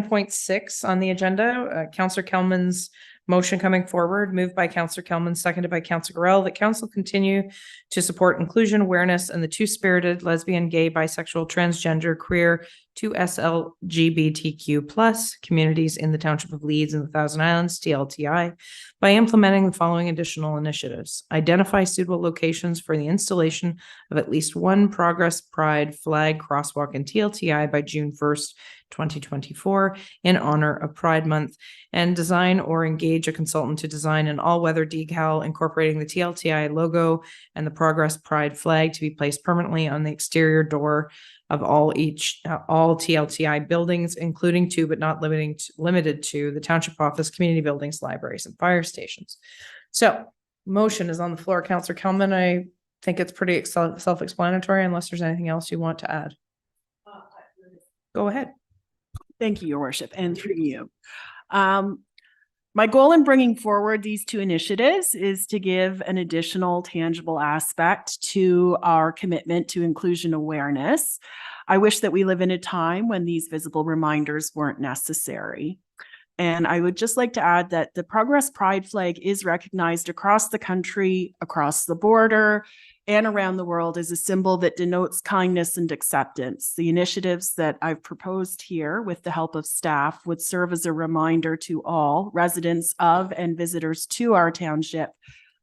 10.6 on the agenda, Councillor Kelman's motion coming forward, moved by Councillor Kelman, seconded by Councillor Gorell, that council continue to support inclusion, awareness, and the two-spirited lesbian, gay, bisexual, transgender, queer, 2SLGBTQ plus communities in the Township of Leeds and the Thousand Islands, TLTI, by implementing the following additional initiatives. Identify suitable locations for the installation of at least one Progress Pride flag crosswalk in TLTI by June 1st, 2024 in honor of Pride Month, and design or engage a consultant to design an all-weather decal incorporating the TLTI logo and the Progress Pride flag to be placed permanently on the exterior door of all TLTI buildings, including to but not limited to the township office, community buildings, libraries, and fire stations. So motion is on the floor. Councillor Kelman, I think it's pretty self-explanatory unless there's anything else you want to add. Go ahead. Thank you, Your Worship, and through you. My goal in bringing forward these two initiatives is to give an additional tangible aspect to our commitment to inclusion awareness. I wish that we live in a time when these visible reminders weren't necessary. And I would just like to add that the Progress Pride flag is recognized across the country, across the border, and around the world as a symbol that denotes kindness and acceptance. The initiatives that I've proposed here with the help of staff would serve as a reminder to all residents of and visitors to our township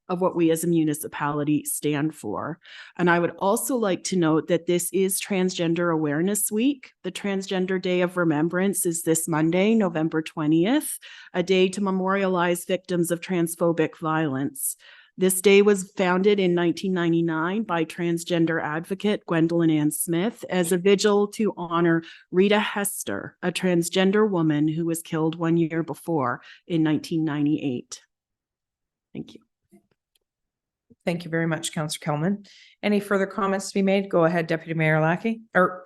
of what we as a municipality stand for. And I would also like to note that this is Transgender Awareness Week. The Transgender Day of Remembrance is this Monday, November 20th, a day to memorialize victims of transphobic violence. This day was founded in 1999 by transgender advocate Gwendolyn Ann Smith as a vigil to honor Rita Hester, a transgender woman who was killed 1 year before in 1998. Thank you. Thank you very much, Councillor Kelman. Any further comments to be made? Go ahead, Deputy Mayor Lackey, or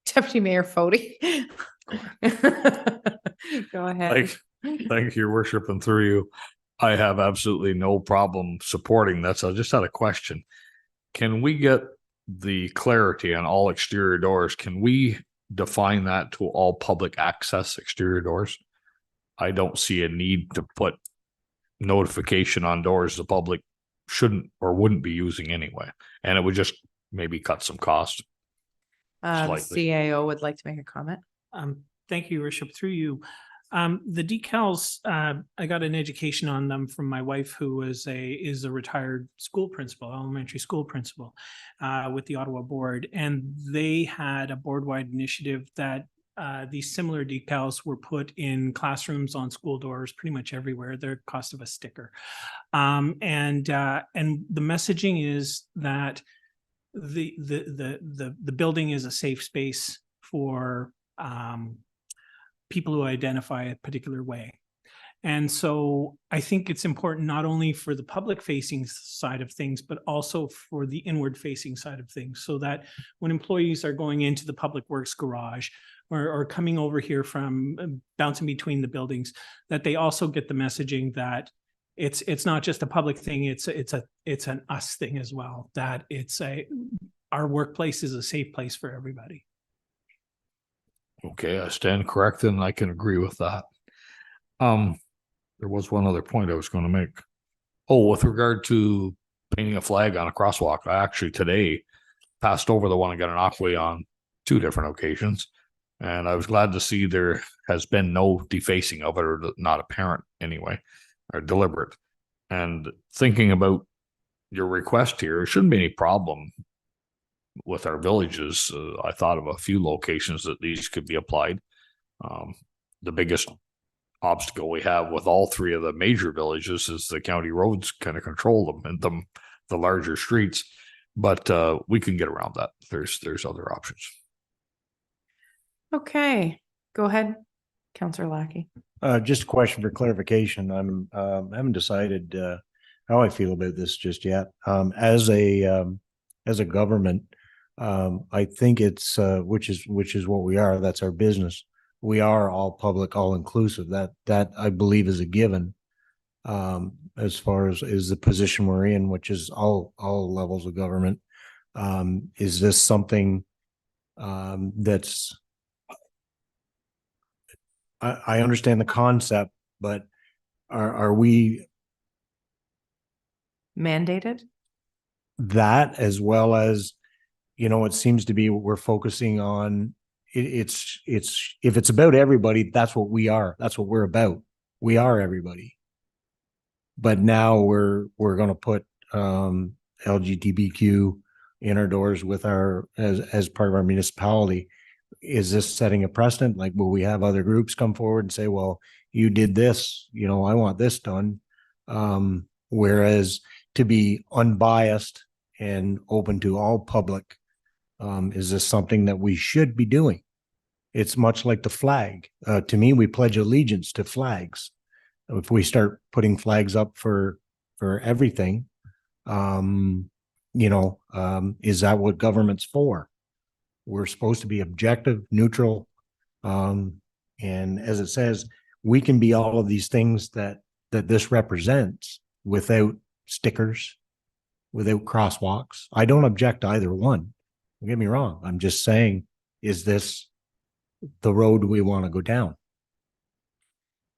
Deputy Mayor Fody. Go ahead. Thank you, Your Worship, and through you. I have absolutely no problem supporting this. I just had a question. Can we get the clarity on all exterior doors? Can we define that to all public access exterior doors? I don't see a need to put notification on doors the public shouldn't or wouldn't be using anyway. And it would just maybe cut some cost. CAO would like to make a comment. Thank you, Your Worship. Through you. The decals, I got an education on them from my wife, who is a retired school principal, elementary school principal, with the Ottawa board. And they had a board-wide initiative that these similar decals were put in classrooms, on school doors, pretty much everywhere. They're cost of a sticker. And the messaging is that the building is a safe space for people who identify a particular way. And so I think it's important not only for the public facing side of things, but also for the inward facing side of things, so that when employees are going into the public works garage or coming over here from bouncing between the buildings, that they also get the messaging that it's not just a public thing, it's an us thing as well, that our workplace is a safe place for everybody. Okay, I stand corrected and I can agree with that. There was one other point I was going to make. Oh, with regard to painting a flag on a crosswalk, I actually today passed over the one I got an Aquay on 2 different occasions. And I was glad to see there has been no defacing of it, or not apparent anyway, or deliberate. And thinking about your request here, there shouldn't be any problem with our villages. I thought of a few locations that these could be applied. The biggest obstacle we have with all 3 of the major villages is the county roads kind of control them, and the larger streets, but we can get around that. There's other options. Okay, go ahead, Councillor Lackey. Just a question for clarification. I haven't decided how I feel about this just yet. As a government, I think it's which is what we are. That's our business. We are all public, all inclusive. That I believe is a given. As far as is the position we're in, which is all levels of government. Is this something that's I understand the concept, but are we Mandated? that as well as, it seems to be we're focusing on it's if it's about everybody, that's what we are. That's what we're about. We are everybody. But now we're going to put LGBTQ in our doors with our as part of our municipality. Is this setting a precedent? Like, will we have other groups come forward and say, well, you did this, I want this done. Whereas to be unbiased and open to all public, is this something that we should be doing? It's much like the flag. To me, we pledge allegiance to flags. If we start putting flags up for everything, is that what government's for? We're supposed to be objective, neutral. And as it says, we can be all of these things that this represents without stickers, without crosswalks. I don't object to either one. Don't get me wrong. I'm just saying, is this the road we want to go down?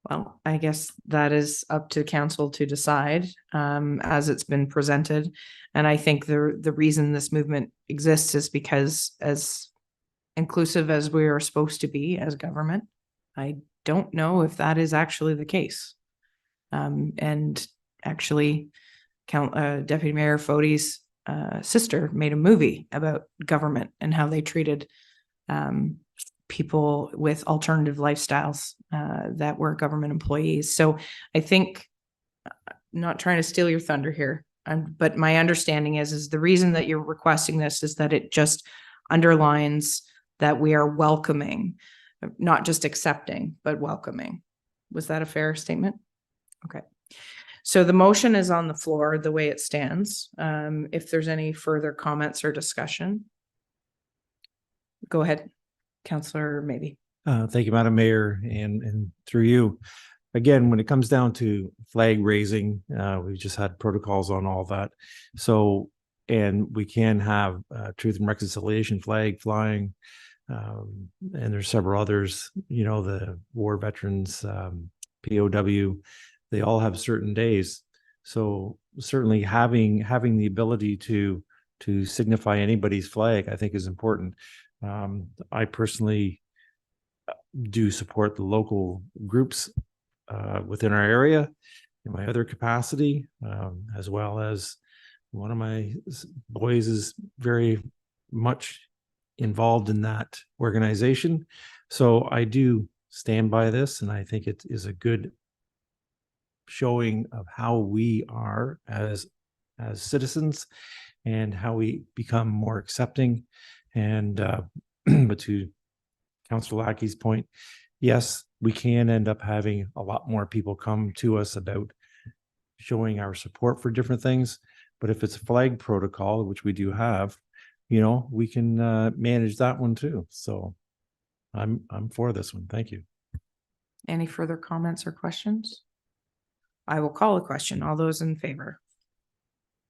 Well, I guess that is up to council to decide, as it's been presented. And I think the reason this movement exists is because, as inclusive as we are supposed to be as government, I don't know if that is actually the case. And actually, Deputy Mayor Fode's sister made a movie about government and how they treated people with alternative lifestyles that were government employees. So I think, not trying to steal your thunder here, but my understanding is the reason that you're requesting this is that it just underlines that we are welcoming, not just accepting, but welcoming. Was that a fair statement? Okay. So the motion is on the floor the way it stands. If there's any further comments or discussion, go ahead, Councillor Maybe. Thank you, Madam Mayor, and through you. Again, when it comes down to flag raising, we've just had protocols on all that. So, and we can have Truth and Reconciliation flag flying, and there's several others, the war veterans, POW, they all have certain days. So certainly having the ability to signify anybody's flag, I think, is important. I personally do support the local groups within our area in my other capacity, as well as one of my boys is very much involved in that organization. So I do stand by this, and I think it is a good showing of how we are as citizens and how we become more accepting. And but to Councillor Lackey's point, yes, we can end up having a lot more people come to us about showing our support for different things. But if it's a flag protocol, which we do have, we can manage that one too. So I'm for this one. Thank you. Any further comments or questions? I will call a question. All those in favor?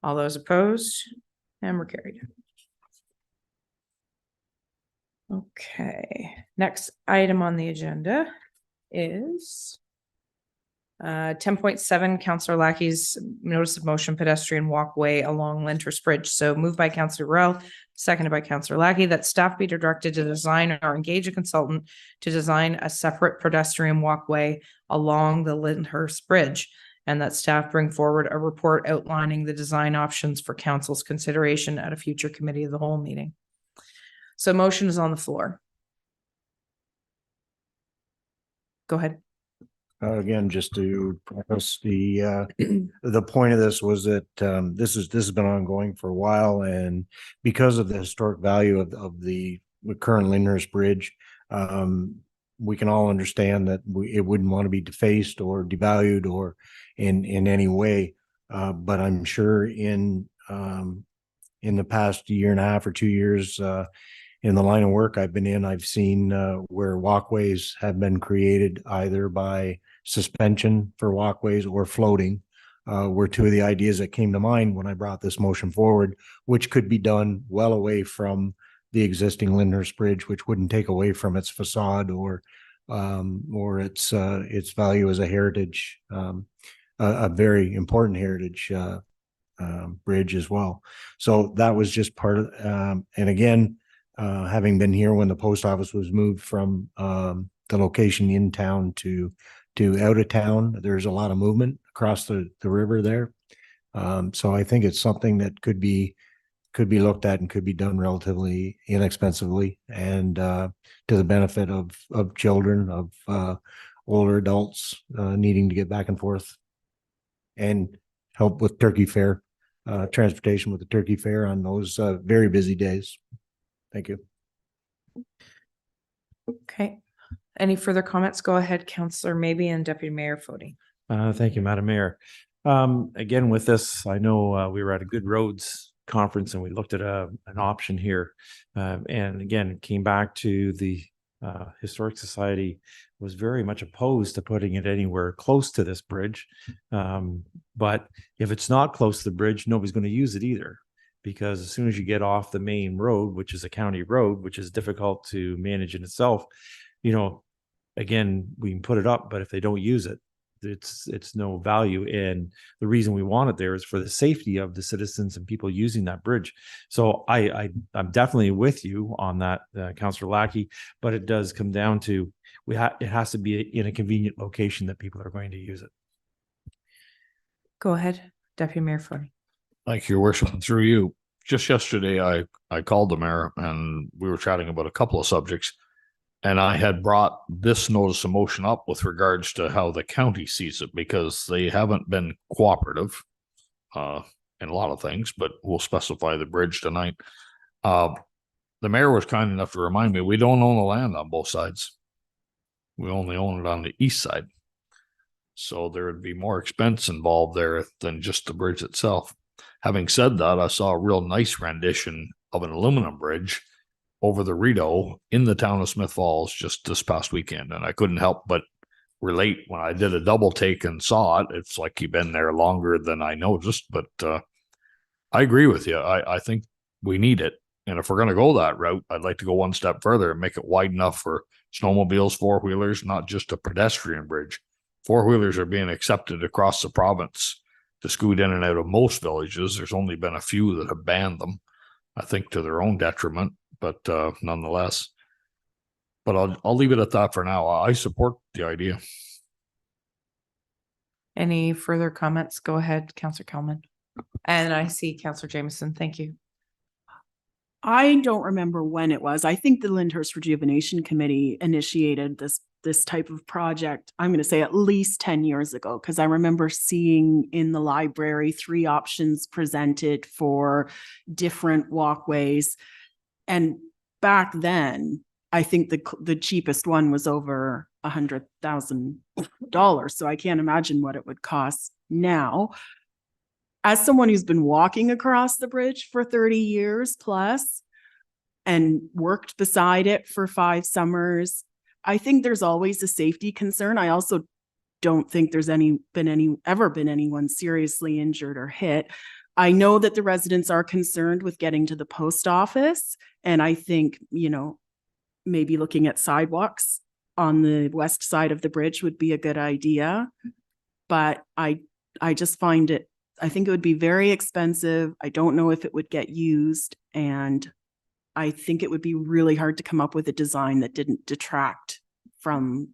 All those opposed? And we're carried. Okay, next item on the agenda is 10.7, Councillor Lackey's notice of motion pedestrian walkway along Linters Bridge. So moved by Councillor Rell, seconded by Councillor Lackey, that staff be directed to design or engage a consultant to design a separate pedestrian walkway along the Lyndhurst Bridge, and that staff bring forward a report outlining the design options for council's consideration at a future committee of the whole meeting. So motion is on the floor. Go ahead. Again, just to preface, the point of this was that this has been ongoing for a while, and because of the historic value of the current Lyndhurst Bridge, we can all understand that it wouldn't want to be defaced or devalued or in any way. But I'm sure in the past year and a half or 2 years, in the line of work I've been in, I've seen where walkways have been created either by suspension for walkways or floating, were two of the ideas that came to mind when I brought this motion forward, which could be done well away from the existing Lyndhurst Bridge, which wouldn't take away from its facade or or its value as a heritage, a very important heritage bridge as well. So that was just part of, and again, having been here when the post office was moved from the location in town to out of town, there's a lot of movement across the river there. So I think it's something that could be looked at and could be done relatively inexpensively and to the benefit of children, of older adults needing to get back and forth, and help with turkey fair, transportation with the turkey fair on those very busy days. Thank you. Okay. Any further comments? Go ahead, Councillor Maybe and Deputy Mayor Fody. Thank you, Madam Mayor. Again, with this, I know we were at a Good Roads conference and we looked at an option here. And again, came back to the Historic Society was very much opposed to putting it anywhere close to this bridge. But if it's not close to the bridge, nobody's going to use it either. Because as soon as you get off the main road, which is a county road, which is difficult to manage in itself, you know, again, we can put it up, but if they don't use it, it's no value. And the reason we want it there is for the safety of the citizens and people using that bridge. So I'm definitely with you on that, Councillor Lackey, but it does come down to it has to be in a convenient location that people are going to use it. Go ahead, Deputy Mayor Fody. Thank you, Your Worship. Through you, just yesterday, I called the mayor and we were chatting about a couple of subjects. And I had brought this notice of motion up with regards to how the county sees it, because they haven't been cooperative in a lot of things, but we'll specify the bridge tonight. The mayor was kind enough to remind me, we don't own the land on both sides. We only own it on the east side. So there would be more expense involved there than just the bridge itself. Having said that, I saw a real nice rendition of an aluminum bridge over the Rideau in the town of Smith Falls just this past weekend. And I couldn't help but relate when I did a double take and saw it. It's like you've been there longer than I noticed, but I agree with you. I think we need it. And if we're going to go that route, I'd like to go one step further and make it wide enough for snowmobiles, four-wheelers, not just a pedestrian bridge. Four-wheelers are being accepted across the province to scoot in and out of most villages. There's only been a few that have banned them, I think to their own detriment, but nonetheless. But I'll leave it at that for now. I support the idea. Any further comments? Go ahead, Councillor Kelman. And I see Councillor Jameson. Thank you. I don't remember when it was. I think the Lyndhurst Rejuvenation Committee initiated this type of project, I'm going to say at least 10 years ago, because I remember seeing in the library 3 options presented for different walkways. And back then, I think the cheapest one was over $100,000. So I can't imagine what it would cost now. As someone who's been walking across the bridge for 30 years plus and worked beside it for 5 summers, I think there's always a safety concern. I also don't think there's ever been anyone seriously injured or hit. I know that the residents are concerned with getting to the post office, and I think, you know, maybe looking at sidewalks on the west side of the bridge would be a good idea. But I just find it, I think it would be very expensive. I don't know if it would get used, and I think it would be really hard to come up with a design that didn't detract from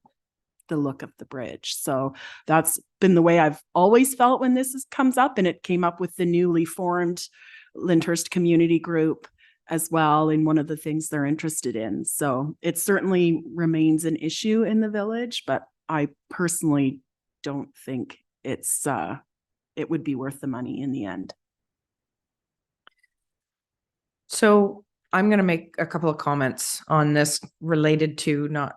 the look of the bridge. So that's been the way I've always felt when this comes up, and it came up with the newly formed Lyndhurst Community Group as well, in one of the things they're interested in. So it certainly remains an issue in the village, but I personally don't think it would be worth the money in the end. So I'm going to make a couple of comments on this related to not,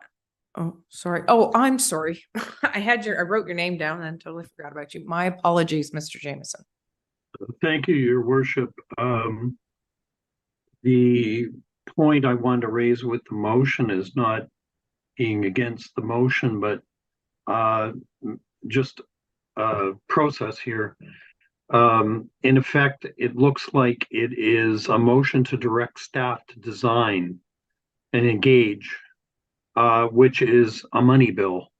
oh, sorry. Oh, I'm sorry. I wrote your name down and totally forgot about you. My apologies, Mr. Jameson. Thank you, Your Worship. The point I wanted to raise with the motion is not being against the motion, but just process here. In effect, it looks like it is a motion to direct staff to design and engage which is a money bill.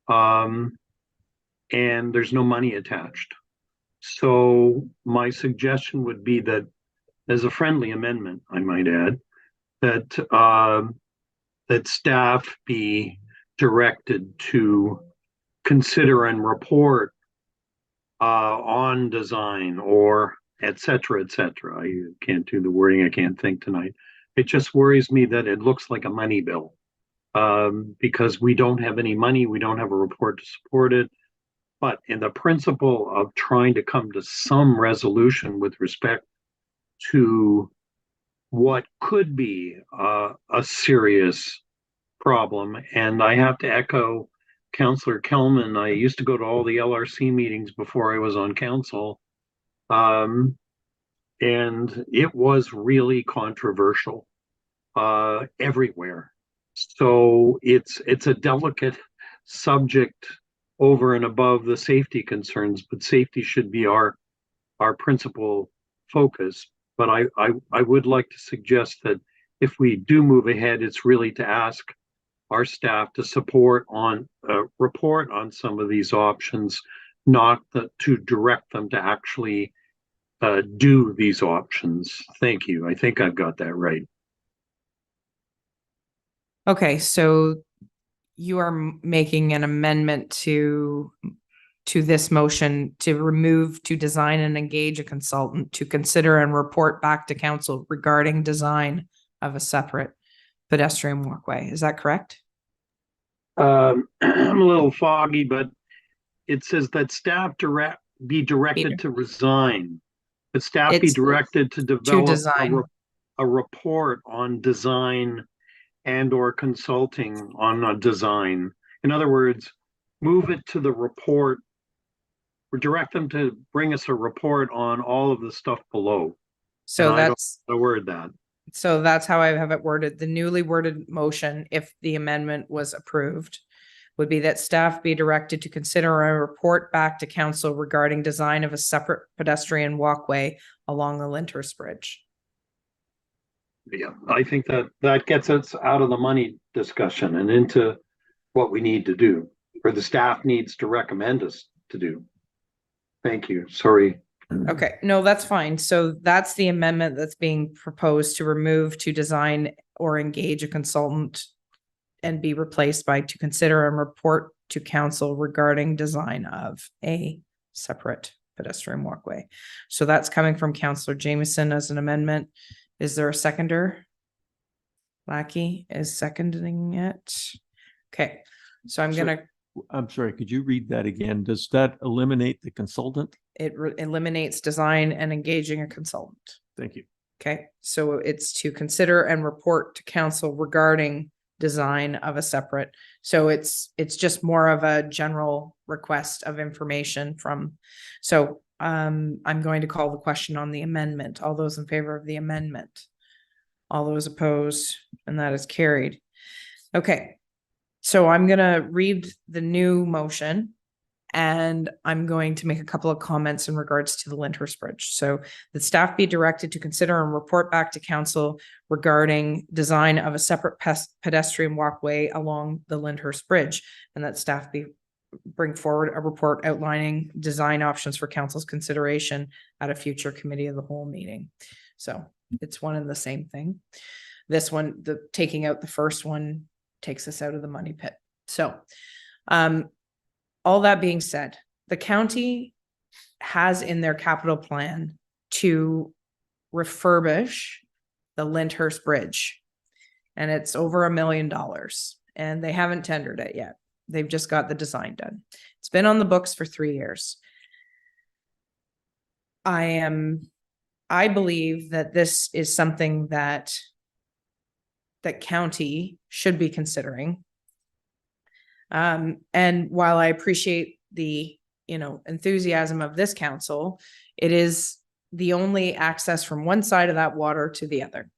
And there's no money attached. So my suggestion would be that, as a friendly amendment, I might add, that that staff be directed to consider and report on design or et cetera, et cetera. I can't do the wording. I can't think tonight. It just worries me that it looks like a money bill because we don't have any money. We don't have a report to support it. But in the principle of trying to come to some resolution with respect to what could be a serious problem, and I have to echo Councillor Kelman. I used to go to all the LRC meetings before I was on council, and it was really controversial everywhere. So it's a delicate subject over and above the safety concerns, but safety should be our principal focus. But I would like to suggest that if we do move ahead, it's really to ask our staff to report on some of these options, not to direct them to actually do these options. Thank you. I think I've got that right. Okay, so you are making an amendment to this motion to remove, to design and engage a consultant to consider and report back to council regarding design of a separate pedestrian walkway. Is that correct? I'm a little foggy, but it says that staff be directed to resign. That staff be It's directed to develop design. a report on design and or consulting on a design. In other words, move it to the report, or direct them to bring us a report on all of the stuff below. So that's the word that. So that's how I have it worded. The newly worded motion, if the amendment was approved, would be that staff be directed to consider a report back to council regarding design of a separate pedestrian walkway along the Lyndhurst Bridge. Yeah, I think that gets us out of the money discussion and into what we need to do, or the staff needs to recommend us to do. Thank you. Sorry. Okay, no, that's fine. So that's the amendment that's being proposed, to remove to design or engage a consultant and be replaced by to consider and report to council regarding design of a separate pedestrian walkway. So that's coming from Councillor Jameson as an amendment. Is there a seconder? Lackey is seconding it. Okay, so I'm I'm sorry, could you read that again? Does that eliminate the consultant? it eliminates design and engaging a consultant. Thank you. Okay, so it's to consider and report to council regarding design of a separate. So it's just more of a general request of information from. So I'm going to call the question on the amendment. All those in favor of the amendment? All those opposed? And that is carried. Okay, so I'm going to read the new motion, and I'm going to make a couple of comments in regards to the Lyndhurst Bridge. So the staff be directed to consider and report back to council regarding design of a separate pedestrian walkway along the Lyndhurst Bridge, and that staff bring forward a report outlining design options for council's consideration at a future committee of the whole meeting. So it's one and the same thing. This one, the taking out the first one takes us out of the money pit. So, all that being said, the county has in their capital plan to refurbish the Lyndhurst Bridge, and it's over $1 million, and they haven't tendered it yet. They've just got the design done. It's been on the books for 3 years. I believe that this is something that county should be considering. And while I appreciate the, enthusiasm of this council, it is the only access from one side of that water to the other.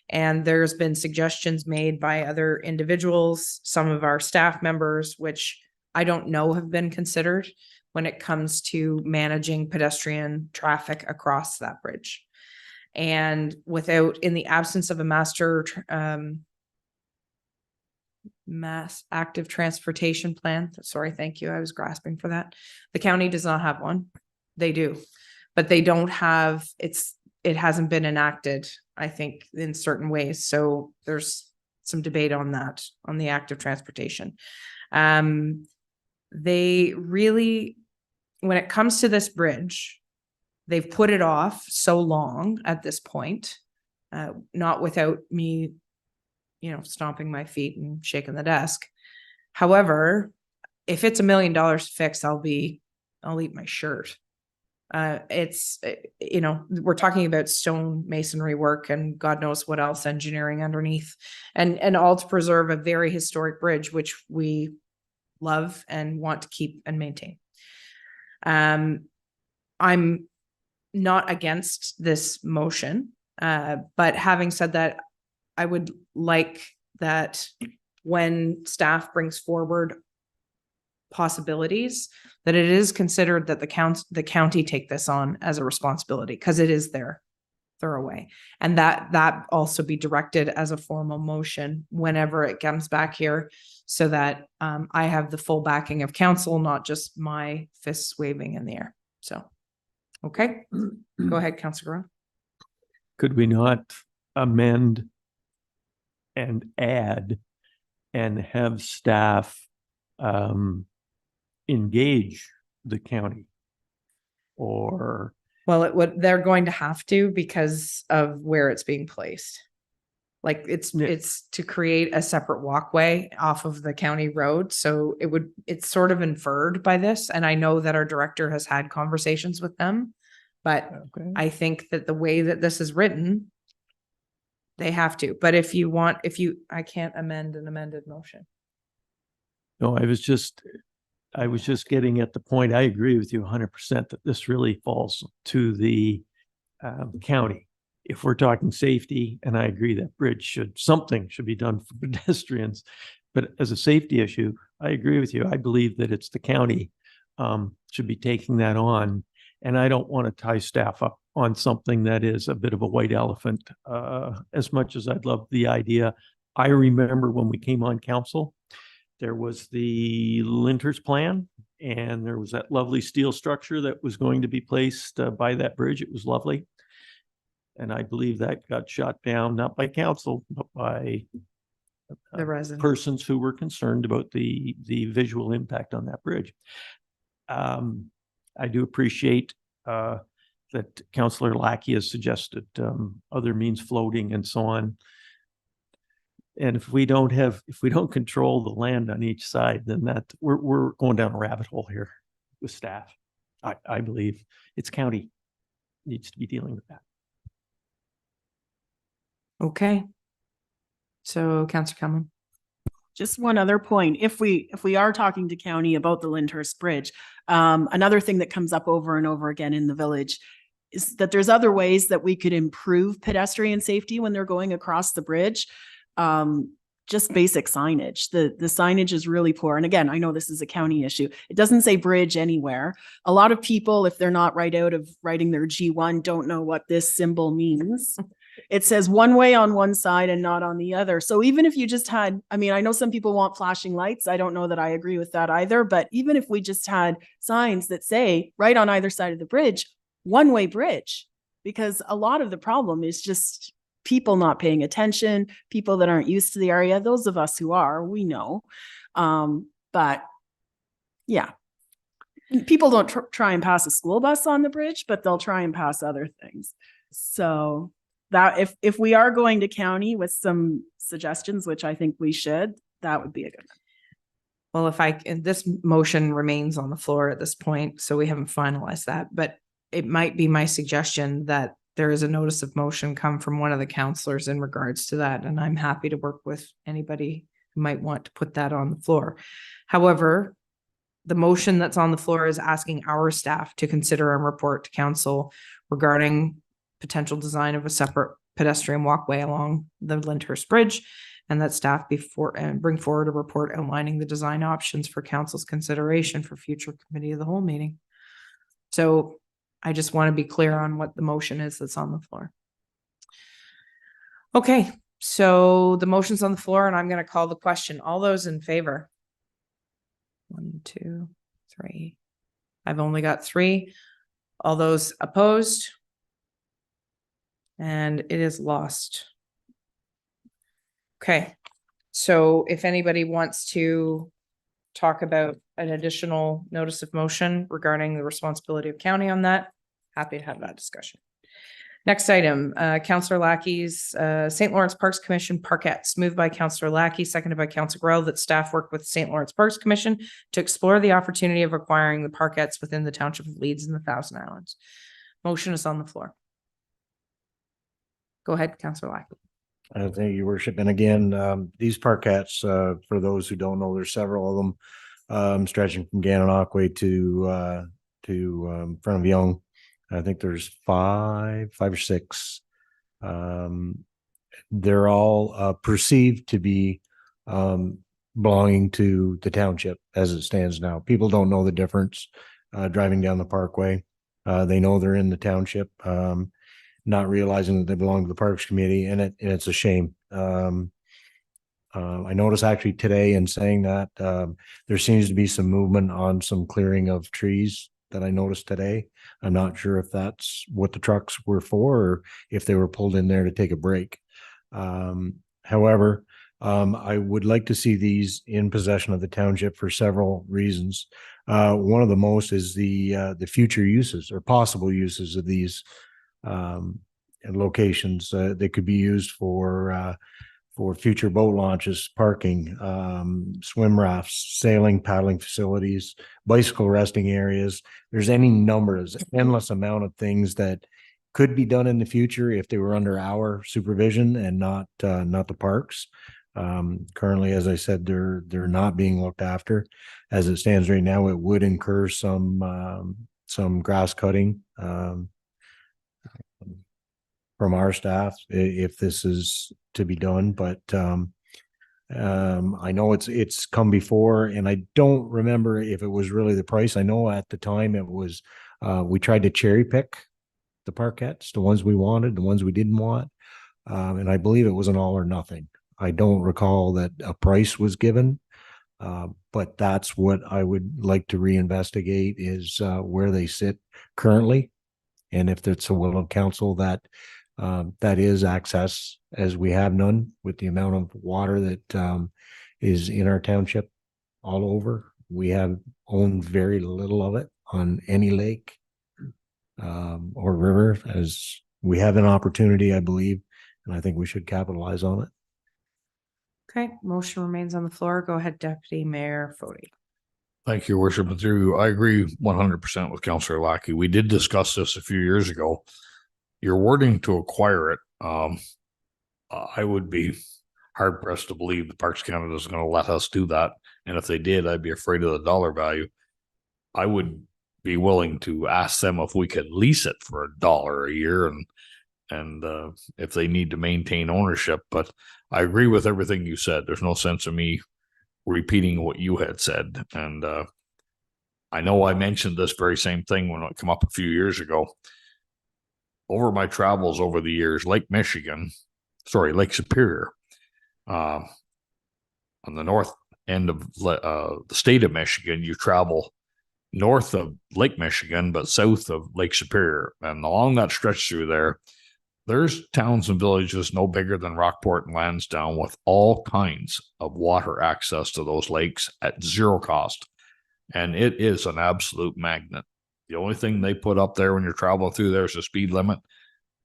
And there's been suggestions made by other individuals, some of our staff members, which I don't know have been considered when it comes to managing pedestrian traffic across that bridge. And in the absence of a master mass active transportation plan. Sorry, thank you. I was grasping for that. The county does not have one. They do, but they don't have, it hasn't been enacted, I think, in certain ways. So there's some debate on that, on the active transportation. They really, when it comes to this bridge, they've put it off so long at this point, not without me, stomping my feet and shaking the desk. However, if it's $1 million to fix, I'll eat my shirt. We're talking about stone masonry work and God knows what else, engineering underneath, and all to preserve a very historic bridge, which we love and want to keep and maintain. I'm not against this motion, but having said that, I would like that when staff brings forward possibilities, that it is considered that the county take this on as a responsibility, because it is their thoroughway, and that also be directed as a formal motion whenever it comes back here, so that I have the full backing of council, not just my fists waving in the air. So, okay, go ahead, Councillor Groh. Could we not amend and add and have staff engage the county? Or Well, they're going to have to, because of where it's being placed. Like it's to create a separate walkway off of the county road. So it's sort of inferred by this. And I know that our director has had conversations with them, but I think that the way that this is written, they have to. But I can't amend an amended motion. No, I was just getting at the point. I agree with you 100% that this really falls to the county. If we're talking safety, and I agree that something should be done for pedestrians, but as a safety issue, I agree with you. I believe that it's the county should be taking that on, and I don't want to tie staff up on something that is a bit of a white elephant. As much as I'd love the idea, I remember when we came on council, there was the Linters plan, and there was that lovely steel structure that was going to be placed by that bridge. It was lovely. And I believe that got shot down, not by council, but by The resident. persons who were concerned about the visual impact on that bridge. I do appreciate that Councillor Lackey has suggested other means, floating and so on. And if we don't control the land on each side, then we're going down a rabbit hole here with staff. I believe it's county needs to be dealing with that. Okay. So, Councillor Cumlin. Just one other point. If we are talking to county about the Lyndhurst Bridge, another thing that comes up over and over again in the village is that there's other ways that we could improve pedestrian safety when they're going across the bridge. Just basic signage. The signage is really poor. And again, I know this is a county issue. It doesn't say bridge anywhere. A lot of people, if they're not right out of writing their G1, don't know what this symbol means. It says one way on one side and not on the other. So even if you just had, I know some people want flashing lights. I don't know that I agree with that either. But even if we just had signs that say right on either side of the bridge, one-way bridge, because a lot of the problem is just people not paying attention, people that aren't used to the area. Those of us who are, we know. But yeah, people don't try and pass a school bus on the bridge, but they'll try and pass other things. So that if we are going to county with some suggestions, which I think we should, that would be a good one. Well, and this motion remains on the floor at this point, so we haven't finalized that, but it might be my suggestion that there is a notice of motion come from one of the councillors in regards to that, and I'm happy to work with anybody who might want to put that on the floor. However, the motion that's on the floor is asking our staff to consider and report to council regarding potential design of a separate pedestrian walkway along the Lyndhurst Bridge, and that staff bring forward a report outlining the design options for council's consideration for future committee of the whole meeting. So I just want to be clear on what the motion is that's on the floor. Okay, So the motion's on the floor and I'm going to call the question. All those in favor? 1, 2, 3. I've only got 3. All those opposed? And it is lost. Okay, so if anybody wants to talk about an additional notice of motion regarding the responsibility of county on that, happy to have that discussion. Next item, Councillor Lackey's St. Lawrence Parks Commission parkettes, moved by Councillor Lackey, seconded by Councillor Grell, that staff work with St. Lawrence Parks Commission to explore the opportunity of acquiring the parkettes within the township of Leeds and the Thousand Islands. Motion is on the floor. Go ahead, Councillor Lackey. Thank you, Your Worship. And again, these parkettes, for those who don't know, there's several of them stretching from Gananoque to front of Young. I think there's five or six. They're all perceived to be belonging to the township as it stands now. People don't know the difference driving down the parkway. They know they're in the township, not realizing that they belong to the Parks Committee, and it's a shame. I noticed actually today in saying that there seems to be some movement on some clearing of trees that I noticed today. I'm not sure if that's what the trucks were for or if they were pulled in there to take a break. However, I would like to see these in possession of the township for several reasons. One of the most is the future uses or possible uses of these locations. They could be used for future boat launches, parking, swim rafts, sailing, paddling facilities, bicycle resting areas. There's any numbers, endless amount of things that could be done in the future if they were under our supervision and not the parks. Currently, as I said, they're not being looked after. As it stands right now, it would incur some grass cutting from our staff if this is to be done, but I know it's come before, and I don't remember if it was really the price. I know at the time it was we tried to cherry pick the parkettes, the ones we wanted, the ones we didn't want, and I believe it was an all or nothing. I don't recall that a price was given, but that's what I would like to reinvestigate is where they sit currently, and if it's a will of council that that is access, as we have none with the amount of water that is in our township all over. We have owned very little of it on any lake or river, as we have an opportunity, I believe, and I think we should capitalize on it. Okay, motion remains on the floor. Go ahead, Deputy Mayor Fody. Thank you, Worship. And through you, I agree 100% with Councillor Lackey. We did discuss this a few years ago. Your wording to acquire it, I would be hard pressed to believe the Parks Canada is going to let us do that. And if they did, I'd be afraid of the dollar value. I would be willing to ask them if we could lease it for $1 a year, and if they need to maintain ownership. But I agree with everything you said. There's no sense of me repeating what you had said. And I know I mentioned this very same thing when it came up a few years ago. Over my travels over the years, Lake Superior, on the north end of the state of Michigan, you travel north of Lake Michigan, but south of Lake Superior. And along that stretch through there, there's towns and villages no bigger than Rockport and Lansdowne with all kinds of water access to those lakes at zero cost. And it is an absolute magnet. The only thing they put up there when you're traveling through there is a speed limit,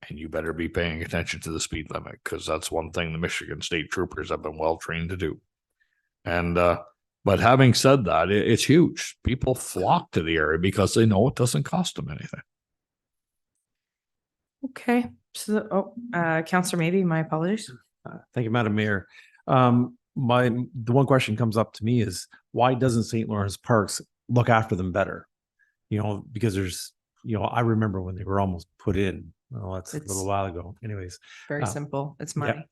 and you better be paying attention to the speed limit, because that's one thing the Michigan State Troopers have been well trained to do. And but having said that, it's huge. People flock to the area because they know it doesn't cost them anything. Okay, so Councillor Maybe, my apologies. Thank you, Madam Mayor. The one question comes up to me is, why doesn't St. Lawrence Parks look after them better? Because there's, I remember when they were almost put in. Well, that's a little while ago. Anyways, Very simple. It's money. Yeah.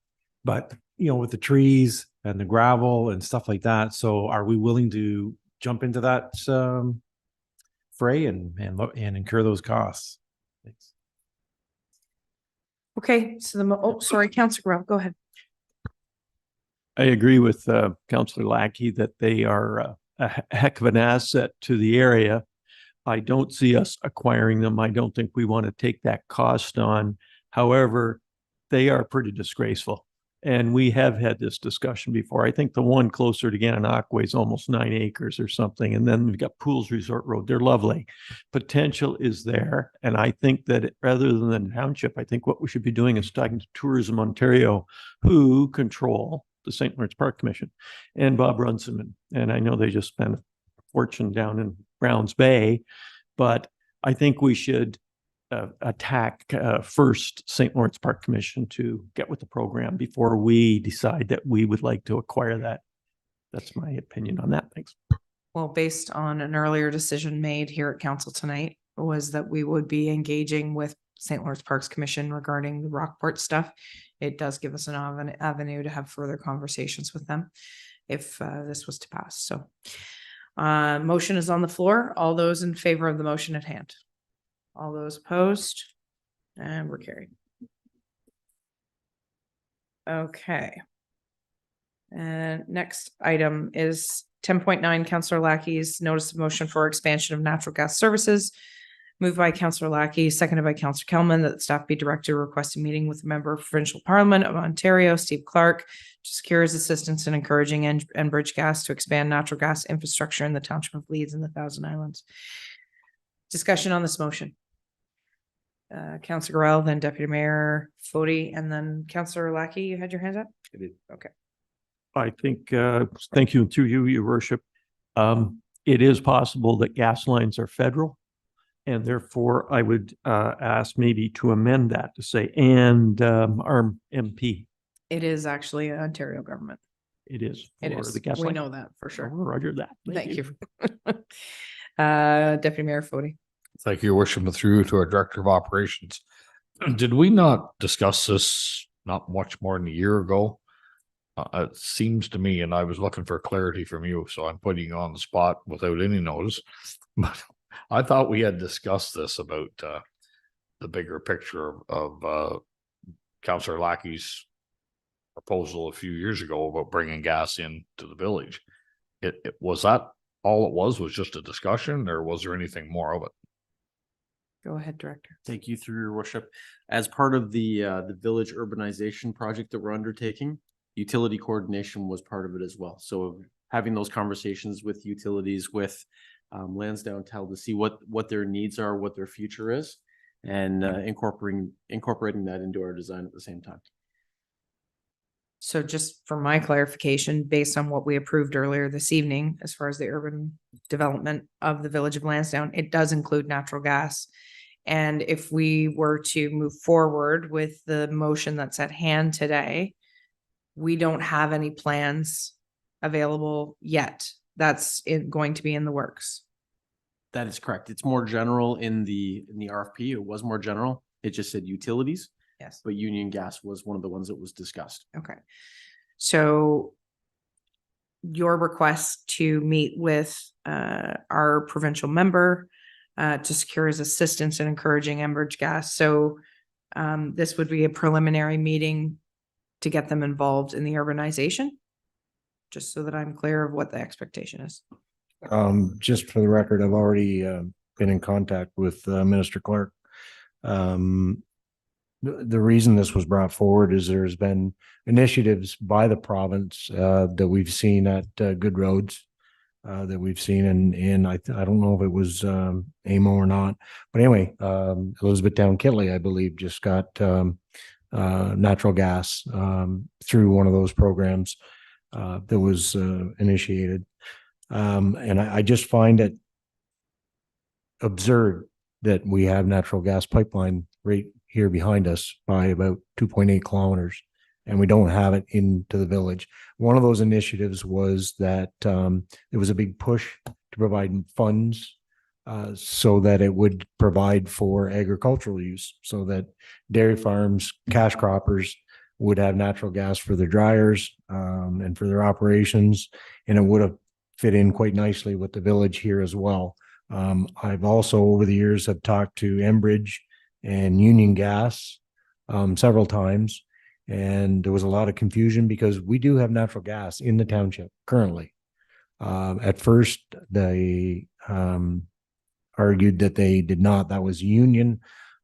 But with the trees and the gravel and stuff like that, so are we willing to jump into that fray and incur those costs? Thanks. Okay, so sorry, Councillor Grell, go ahead. I agree with Councillor Lackey that they are heck of an asset to the area. I don't see us acquiring them. I don't think we want to take that cost on. However, they are pretty disgraceful. And we have had this discussion before. I think the one closer to Gananoque is almost 9 acres or something. And then we've got Pools Resort Road. They're lovely. Potential is there. And I think that rather than the township, I think what we should be doing is talking to Tourism Ontario, who control the St. Lawrence Park Commission, and Bob Runciman. And I know they just spent a fortune down in Browns Bay, but I think we should attack first St. Lawrence Park Commission to get with the program before we decide that we would like to acquire that. That's my opinion on that. Thanks. Well, based on an earlier decision made here at council tonight, was that we would be engaging with St. Lawrence Parks Commission regarding the Rockport stuff. It does give us an avenue to have further conversations with them if this was to pass. So motion is on the floor. All those in favor of the motion at hand? All those opposed? And we're carried. Okay. And next item is 10.9, Councillor Lackey's notice of motion for expansion of natural gas services. Moved by Councillor Lackey, seconded by Councillor Kelman, that the staff be directed to request a meeting with the Member of Provincial Parliament of Ontario, Steve Clarke, to secure his assistance in encouraging Enbridge Gas to expand natural gas infrastructure in the Township of Leeds and the Thousand Islands. Discussion on this motion. Councillor Gorell, then Deputy Mayor Fody, and then Councillor Lackey, you had your hands up? I did. Okay. I think, thank you through you, Your Worship. It is possible that gas lines are federal. And therefore, I would ask maybe to amend that to say, and our MP. It is actually an Ontario government. It is. It for is. the gas We line. know that for sure. Oh, Roger that. Thank you. Deputy Mayor Fody. Thank you, Your Worship, and through to our Director of Operations. Did we not discuss this not much more than a year ago? It seems to me, and I was looking for clarity from you, so I'm putting you on the spot without any notice. But I thought we had discussed this about the bigger picture of Councillor Lackey's proposal a few years ago about bringing gas into the village. It was that all it was just a discussion, or was there anything more of it? Go ahead, Director. Thank you, through Your Worship. As part of the village urbanization project that we're undertaking, utility coordination was part of it as well. So having those conversations with utilities, with Lansdowne Tel, to see what their needs are, what their future is, and incorporating that into our design at the same time. So just for my clarification, based on what we approved earlier this evening, as far as the urban development of the village of Lansdowne, it does include natural gas. And if we were to move forward with the motion that's at hand today, we don't have any plans available yet. That's going to be in the works. That is correct. It's more general in the RFP. It was more general. It just said utilities. Yes. But Union Gas was one of the ones that was discussed. Okay. So your request to meet with our provincial member to secure his assistance in encouraging Enbridge Gas. So this would be a preliminary meeting to get them involved in the urbanization, just so that I'm clear of what the expectation is. Just for the record, I've already been in contact with Minister Clarke. The reason this was brought forward is there's been initiatives by the province that we've seen at Good Roads that we've seen, and I don't know if it was AMO or not, but anyway, Elizabethtown Kitley, I believe, just got natural gas through one of those programs that was initiated. And I just find it absurd that we have natural gas pipeline right here behind us by about 2.8 kilometers, and we don't have it into the village. One of those initiatives was that there was a big push to provide funds so that it would provide for agricultural use, so that dairy farms, cash croppers would have natural gas for their dryers and for their operations, and it would have fit in quite nicely with the village here as well. I've also over the years have talked to Enbridge and Union Gas several times, And there was a lot of confusion because we do have natural gas in the township currently. At first, they argued that they did not. That was Union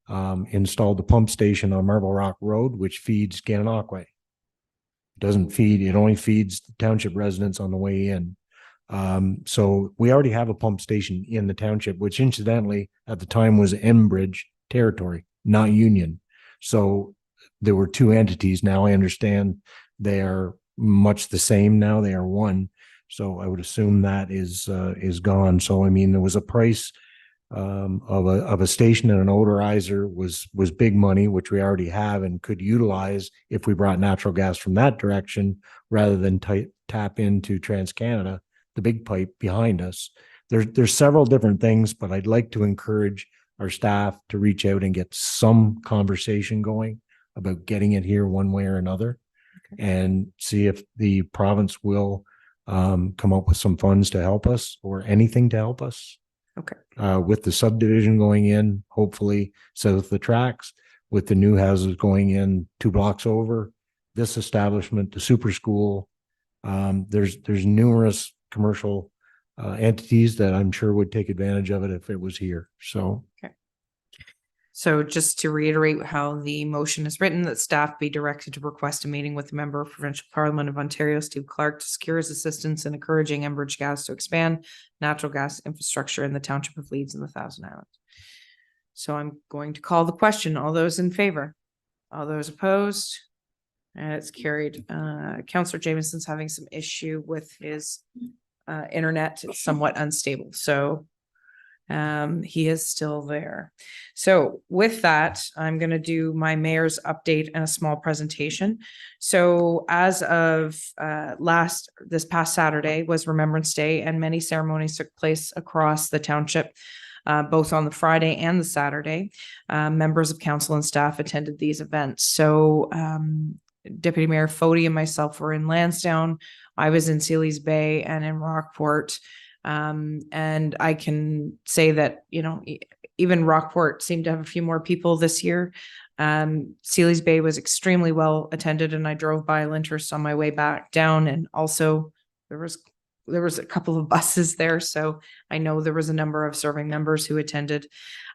installed the pump station on Marble Rock Road, which feeds Gananoque. Doesn't feed, it only feeds the township residents on the way in. So we already have a pump station in the township, which incidentally at the time was Enbridge territory, not Union. So there were two entities. Now I understand they are much the same now. They are one. So I would assume that is gone. So I mean, there was a price of a station and an odorizer was big money, which we already have and could utilize if we brought natural gas from that direction rather than tap into TransCanada, the big pipe behind us. There's several different things, but I'd like to encourage our staff to reach out and get some conversation going about getting it here one way or another, and see if the province will come up with some funds to help us or anything to help us. Okay. With the subdivision going in, hopefully south of the tracks, with the new houses going in 2 blocks over, this establishment, the super school, there's numerous commercial entities that I'm sure would take advantage of it if it was here. So. Okay. So just to reiterate how the motion is written, that staff be directed to request a meeting with the member of Provincial Parliament of Ontario, Steve Clarke, to secure his assistance in encouraging Enbridge Gas to expand natural gas infrastructure in the township of Leeds and the Thousand Islands. So I'm going to call the question. All those in favor? All those opposed? And it's carried. Councillor Jamieson's having some issue with his internet. It's somewhat unstable. So he is still there. So with that, I'm going to do my mayor's update and a small presentation. So as of this past Saturday was Remembrance Day, and many ceremonies took place across the township, both on the Friday and the Saturday. Members of council and staff attended these events. So Deputy Mayor Fody and myself were in Lansdowne. I was in Sealy's Bay and in Rockport. And I can say that, you know, even Rockport seemed to have a few more people this year. Sealy's Bay was extremely well attended, and I drove by Lyndhurst on my way back down, and also there was a couple of buses there, so I know there was a number of serving members who attended.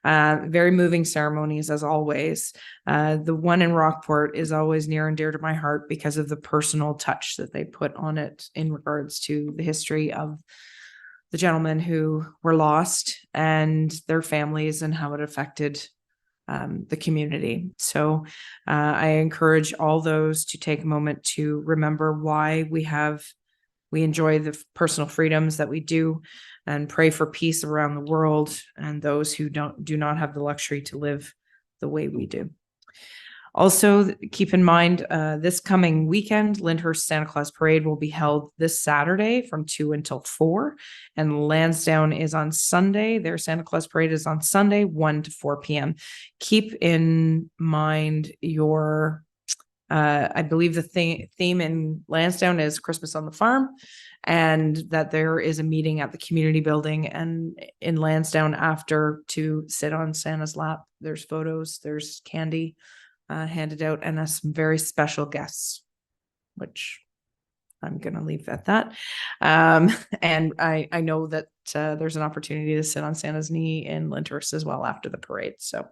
Very moving ceremonies as always. The one in Rockport is always near and dear to my heart because of the personal touch that they put on it in regards to the history of the gentlemen who were lost and their families and how it affected the community. So I encourage all those to take a moment to remember why we enjoy the personal freedoms that we do, and pray for peace around the world and those who do not have the luxury to live the way we do. Also, keep in mind, this coming weekend, Lyndhurst Santa Claus Parade will be held this Saturday from 2 until 4, and Lansdowne is on Sunday. Their Santa Claus Parade is on Sunday, 1 to 4 p.m. Keep in mind your, I believe the theme in Lansdowne is Christmas on the Farm, and that there is a meeting at the community building and in Lansdowne after to sit on Santa's lap. There's photos, there's candy handed out, and some very special guests, which I'm going to leave at that. And I know that there's an opportunity to sit on Santa's knee in Lyndhurst as well after the parade. So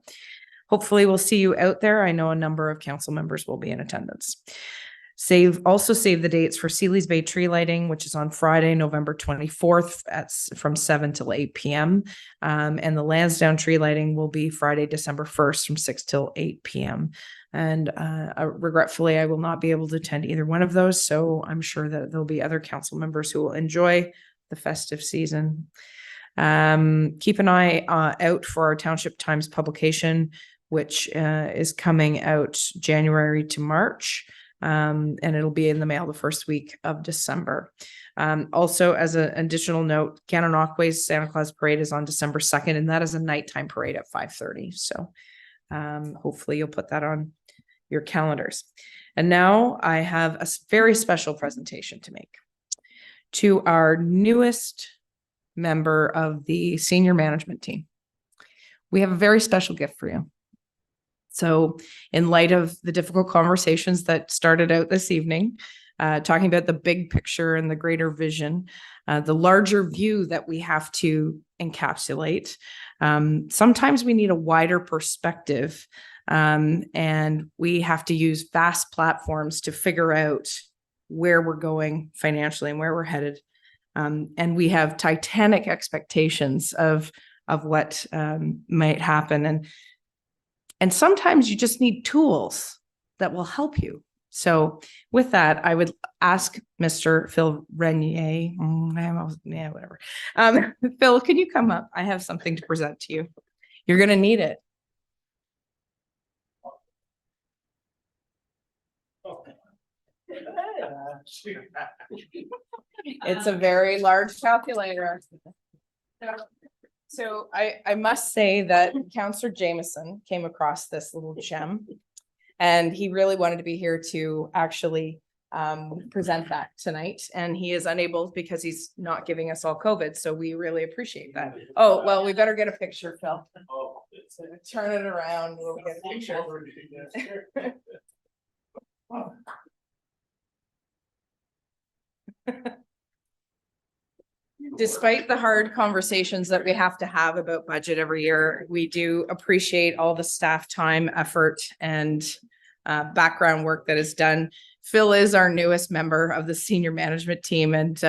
hopefully we'll see you out there. I know a number of council members will be in attendance. Also save the dates for Sealy's Bay tree lighting, which is on Friday, November 24th from 7 till 8 p.m. And the Lansdowne tree lighting will be Friday, December 1st from 6 till 8 p.m. And regretfully, I will not be able to attend either one of those. So I'm sure that there'll be other council members who will enjoy the festive season. Keep an eye out for our Township Times publication, which is coming out January to March. And it'll be in the mail the first week of December. Also, as an additional note, Gananoque's Santa Claus Parade is on December 2nd, and that is a nighttime parade at 5:30. So hopefully you'll put that on your calendars. And now I have a very special presentation to make to our newest member of the senior management team. We have a very special gift for you. So in light of the difficult conversations that started out this evening, talking about the big picture and the greater vision, the larger view that we have to encapsulate, sometimes we need a wider perspective, and we have to use vast platforms to figure out where we're going financially and where we're headed. And we have titanic expectations of what might happen. And sometimes you just need tools that will help you. So with that, I would ask Mr. Phil Renier, whatever. Phil, can you come up? I have something to present to you. You're going to need it. It's a very large calculator. So I must say that Councillor Jameson came across this little gem, and he really wanted to be here to actually present that tonight. And he is unable because he's not giving us all COVID. So we really appreciate that. Oh, well, we better get a picture, Phil. So turn it around. We'll get a picture. Despite the hard conversations that we have to have about budget every year, we do appreciate all the staff time, effort, and background work that is done. Phil is our newest member of the senior management team, and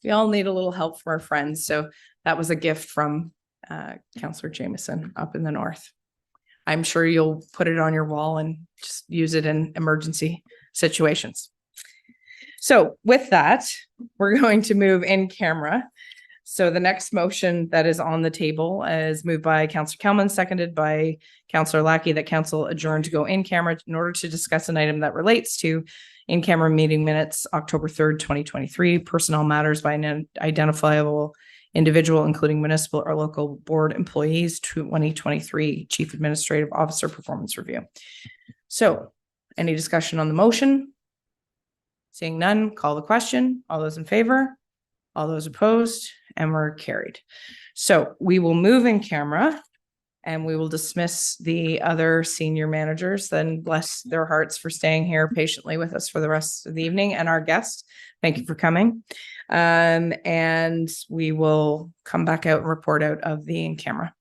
we all need a little help from our friends. So that was a gift from Councillor Jameson up in the north. I'm sure you'll put it on your wall and just use it in emergency situations. So with that, we're going to move in camera. So the next motion that is on the table is moved by Councillor Kelman, seconded by Councillor Lackey, that council adjourn to go in camera in order to discuss an item that relates to in-camera meeting minutes, October 3rd, 2023, personnel matters by an identifiable individual, including municipal or local board employees, 2023 Chief Administrative Officer Performance Review. So any discussion on the motion? Seeing none, call the question. All those in favor? All those opposed? And we're carried. So we will move in camera and we will dismiss the other senior managers. Then bless their hearts for staying here patiently with us for the rest of the evening, and our guests. Thank you for coming. And we will come back out and report out of the in camera.